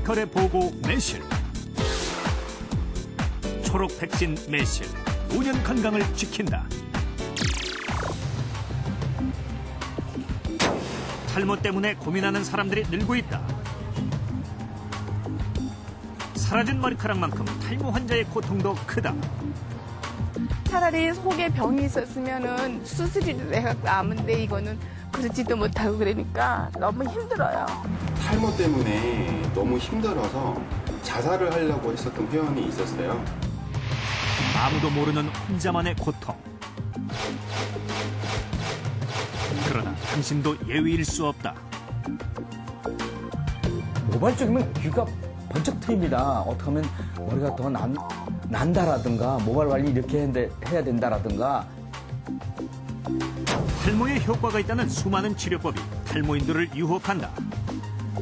메디컬의 보고 매실. 초록 백신 매실. 5년 건강을 지킨다. 탈모 때문에 고민하는 사람들이 늘고 있다. 사라진 머리카락만큼 탈모 환자의 고통도 크다. 차라리 속에 병이 있었으면은 수술이라도 내가 남은데 이거는 그러지도 못하고 그러니까 너무 힘들어요. 탈모 때문에 너무 힘들어서 자살을 하려고 했었던 회원이 있었어요. 아무도 모르는 혼자만의 고통. 그러나 당신도 예외일 수 없다. 모발적이면 귀가 번쩍 트입니다. 어떻게 하면 머리가 더 난다라든가 모발 관리 이렇게 해야 된다라든가. 탈모에 효과가 있다는 수많은 치료법이 탈모인들을 유혹한다.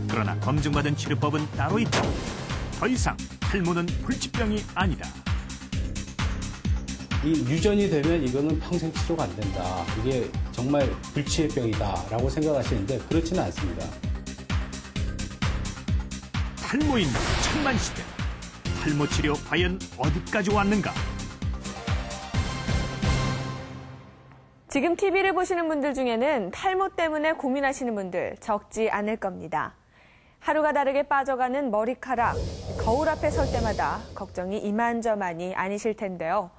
그러나 검증받은 치료법은 따로 있다. 더 이상 탈모는 불치병이 아니다. 이 유전이 되면 이거는 평생 치료가 안 된다. 이게 정말 불치의 병이다라고 생각하시는데 그렇지는 않습니다. 탈모인들 천만시대. 탈모 치료 과연 어디까지 왔는가? 지금 TV를 보시는 분들 중에는 탈모 때문에 고민하시는 분들 적지 않을 겁니다. 하루가 다르게 빠져가는 머리카락, 거울 앞에 설 때마다 걱정이 이만저만이 아니실 텐데요.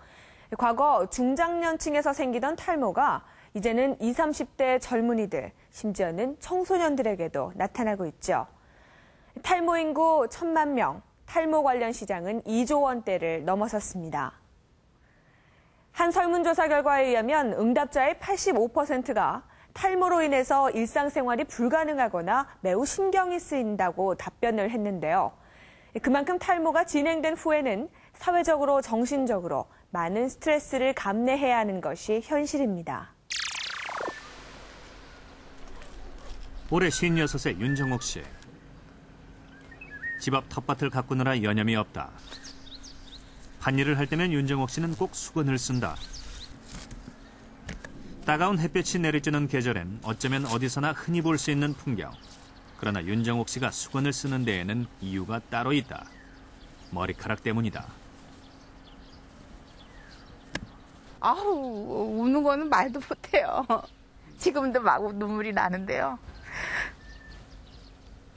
과거 중장년층에서 생기던 탈모가 이제는 20, 30대 젊은이들, 심지어는 청소년들에게도 나타나고 있죠. 탈모 인구 1,000만 명, 탈모 관련 시장은 2조 원대를 넘어섰습니다. 한 설문조사 결과에 의하면 응답자의 85%가 탈모로 인해서 일상생활이 불가능하거나 매우 신경이 쓰인다고 답변을 했는데요. 그만큼 탈모가 진행된 후에는 사회적으로 정신적으로 많은 스트레스를 감내해야 하는 것이 현실입니다. 올해 56세 윤정옥 씨. 집 앞 텃밭을 가꾸느라 여념이 없다. 밭일을 할 때면 윤정옥 씨는 꼭 수건을 쓴다. 따가운 햇볕이 내리쬐는 계절엔 어쩌면 어디서나 흔히 볼 수 있는 풍경. 그러나 윤정옥 씨가 수건을 쓰는 데에는 이유가 따로 있다. 머리카락 때문이다. 아우, 우는 거는 말도 못해요. 지금도 막 눈물이 나는데요.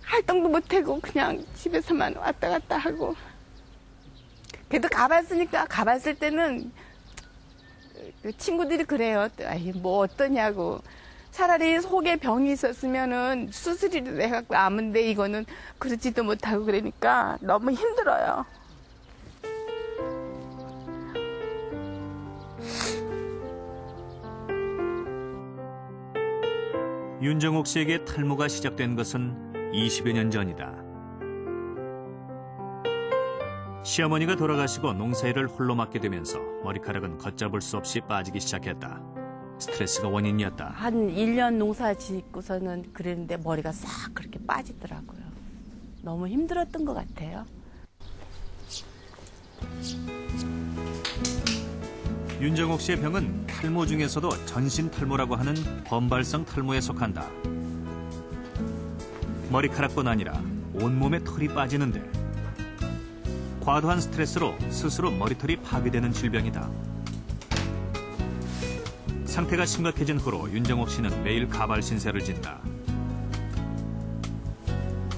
활동도 못하고 그냥 집에서만 왔다 갔다 하고. 그래도 가봤으니까 가봤을 때는 친구들이 그래요. 아이, 뭐 어떠냐고. 차라리 속에 병이 있었으면은 수술이라도 해갖고 아문데 이거는 그러지도 못하고 그러니까 너무 힘들어요. 윤정옥 씨에게 탈모가 시작된 것은 20여 년 전이다. 시어머니가 돌아가시고 농사일을 홀로 맡게 되면서 머리카락은 걷잡을 수 없이 빠지기 시작했다. 스트레스가 원인이었다. 한 1년 농사 짓고서는 그랬는데 머리가 싹 그렇게 빠지더라고요. 너무 힘들었던 것 같아요. 윤정옥 씨의 병은 탈모 중에서도 전신 탈모라고 하는 범발성 탈모에 속한다. 머리카락뿐 아니라 온몸에 털이 빠지는데 과도한 스트레스로 스스로 머리털이 파괴되는 질병이다. 상태가 심각해진 후로 윤정옥 씨는 매일 가발 신세를 진다.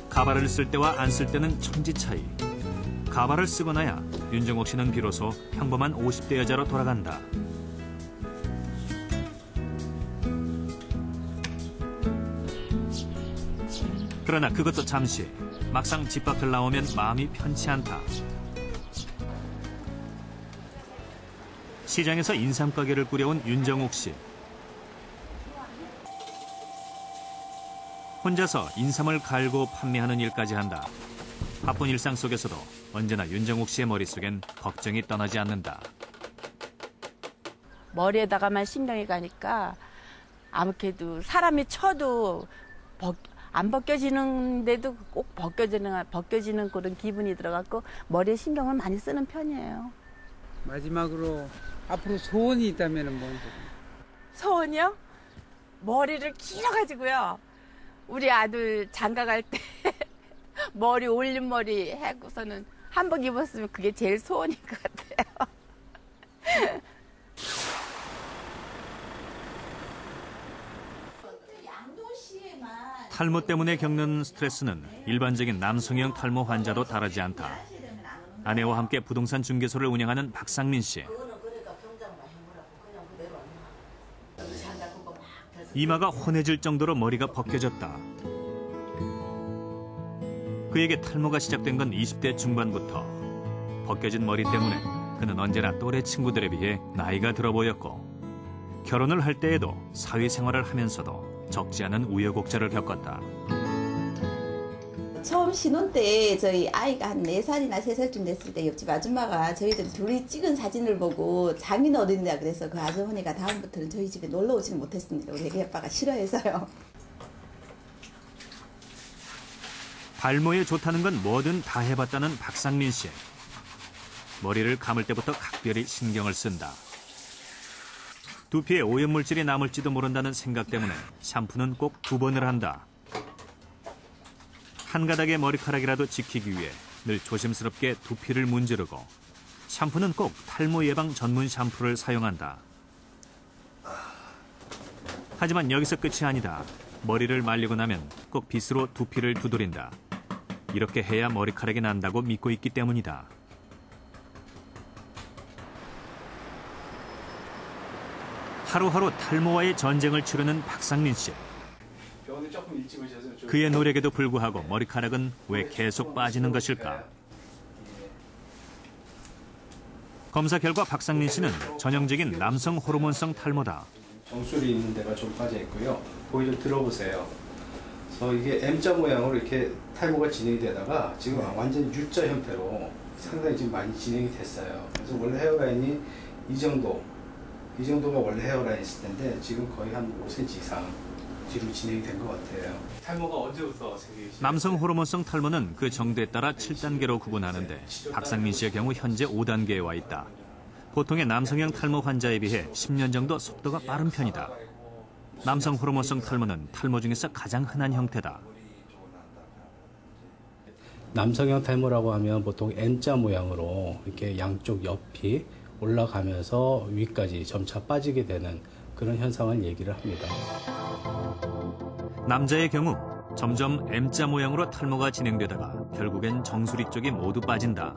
가발을 쓸 때와 안 쓸 때는 천지 차이. 가발을 쓰고 나야 윤정옥 씨는 비로소 평범한 50대 여자로 돌아간다. 그러나 그것도 잠시. 막상 집 밖을 나오면 마음이 편치 않다. 시장에서 인삼가게를 꾸려온 윤정옥 씨. 혼자서 인삼을 갈고 판매하는 일까지 한다. 바쁜 일상 속에서도 언제나 윤정옥 씨의 머릿속엔 걱정이 떠나지 않는다. 머리에다가만 신경이 가니까 아무래도 사람이 쳐도 안 벗겨지는데도 꼭 벗겨지는 그런 기분이 들어갖고 머리에 신경을 많이 쓰는 편이에요. 마지막으로 앞으로 소원이 있다면 뭔 소원이요? 머리를 길어가지고요. 우리 아들 장가 갈 때 머리 올린 머리 하고서는 한복 입었으면 그게 제일 소원인 것 같아요. 탈모 때문에 겪는 스트레스는 일반적인 남성형 탈모 환자도 다르지 않다. 아내와 함께 부동산 중개소를 운영하는 박상민 씨. 이마가 훤해질 정도로 머리가 벗겨졌다. 그에게 탈모가 시작된 건 20대 중반부터. 벗겨진 머리 때문에 그는 언제나 또래 친구들에 비해 나이가 들어 보였고 결혼을 할 때에도 사회생활을 하면서도 적지 않은 우여곡절을 겪었다. 처음 신혼 때 저희 아이가 한 4살이나 3살쯤 됐을 때 옆집 아줌마가 저희들 둘이 찍은 사진을 보고 장인 어른이다 그래서 그 아주머니가 다음부터는 저희 집에 놀러 오지는 못했습니다. 우리 애기 아빠가 싫어해서요. 발모에 좋다는 건 뭐든 다 해봤다는 박상민 씨. 머리를 감을 때부터 각별히 신경을 쓴다. 두피에 오염물질이 남을지도 모른다는 생각 때문에 샴푸는 꼭 2번을 한다. 한 가닥의 머리카락이라도 지키기 위해 늘 조심스럽게 두피를 문지르고 샴푸는 꼭 탈모 예방 전문 샴푸를 사용한다. 하지만 여기서 끝이 아니다. 머리를 말리고 나면 꼭 빗으로 두피를 두드린다. 이렇게 해야 머리카락이 난다고 믿고 있기 때문이다. 하루하루 탈모와의 전쟁을 치르는 박상민 씨. 그의 노력에도 불구하고 머리카락은 왜 계속 빠지는 것일까? 검사 결과 박상민 씨는 전형적인 남성 호르몬성 탈모다. 정수리 있는 데가 좀 빠져 있고요. 거기 좀 들어보세요. 그래서 이게 M자 모양으로 이렇게 탈모가 진행이 되다가 지금 완전 U자 형태로 상당히 지금 많이 진행이 됐어요. 그래서 원래 헤어라인이 이 정도가 원래 헤어라인 있을 텐데 지금 거의 한 5cm 이상 뒤로 진행이 된 것 같아요. 탈모가 언제부터 생기기 시작했어요? 남성 호르몬성 탈모는 그 정도에 따라 7단계로 구분하는데 박상민 씨의 경우 현재 5단계에 와 있다. 보통의 남성형 탈모 환자에 비해 10년 정도 속도가 빠른 편이다. 남성 호르몬성 탈모는 탈모 중에서 가장 흔한 형태다. 남성형 탈모라고 하면 보통 N자 모양으로 이렇게 양쪽 옆이 올라가면서 위까지 점차 빠지게 되는 그런 현상을 얘기를 합니다. 남자의 경우 점점 M자 모양으로 탈모가 진행되다가 결국엔 정수리 쪽이 모두 빠진다.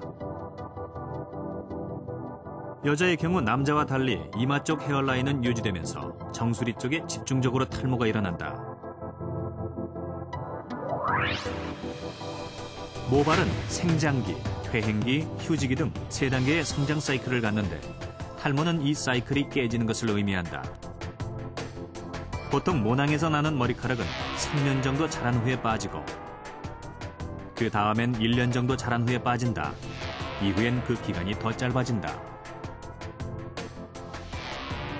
여자의 경우 남자와 달리 이마 쪽 헤어라인은 유지되면서 정수리 쪽에 집중적으로 탈모가 일어난다. 모발은 생장기, 퇴행기, 휴지기 등 3단계의 성장 사이클을 갖는데 탈모는 이 사이클이 깨지는 것을 의미한다. 보통 모낭에서 나는 머리카락은 3년 정도 자란 후에 빠지고 그 다음엔 1년 정도 자란 후에 빠진다. 이후엔 그 기간이 더 짧아진다.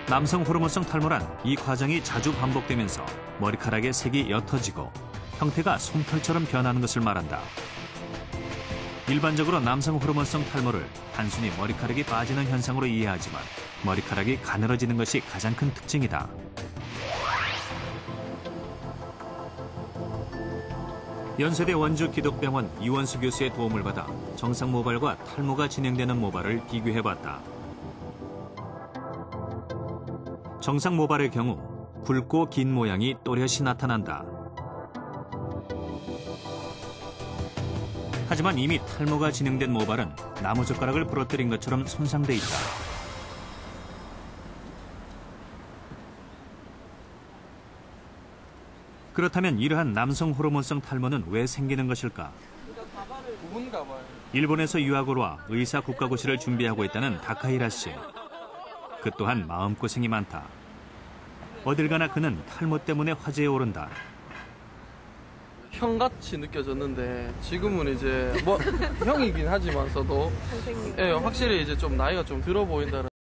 남성 호르몬성 탈모란 이 과정이 자주 반복되면서 머리카락의 색이 옅어지고 형태가 솜털처럼 변하는 것을 말한다. 일반적으로 남성 호르몬성 탈모를 단순히 머리카락이 빠지는 현상으로 이해하지만 머리카락이 가늘어지는 것이 가장 큰 특징이다. 연세대 원주 기독병원 이원수 교수의 도움을 받아 정상 모발과 탈모가 진행되는 모발을 비교해봤다. 정상 모발의 경우 굵고 긴 모양이 또렷이 나타난다. 하지만 이미 탈모가 진행된 모발은 나무젓가락을 부러뜨린 것처럼 손상돼 있다. 그렇다면 이러한 남성 호르몬성 탈모는 왜 생기는 것일까? 일본에서 유학을 와 의사 국가고시를 준비하고 있다는 다카히라 씨. 그 또한 마음고생이 많다. 어딜 가나 그는 탈모 때문에 화제에 오른다. 형같이 느껴졌는데 지금은 이제 뭐 형이긴 하지만서도 예, 확실히 이제 좀 나이가 좀 들어 보인다는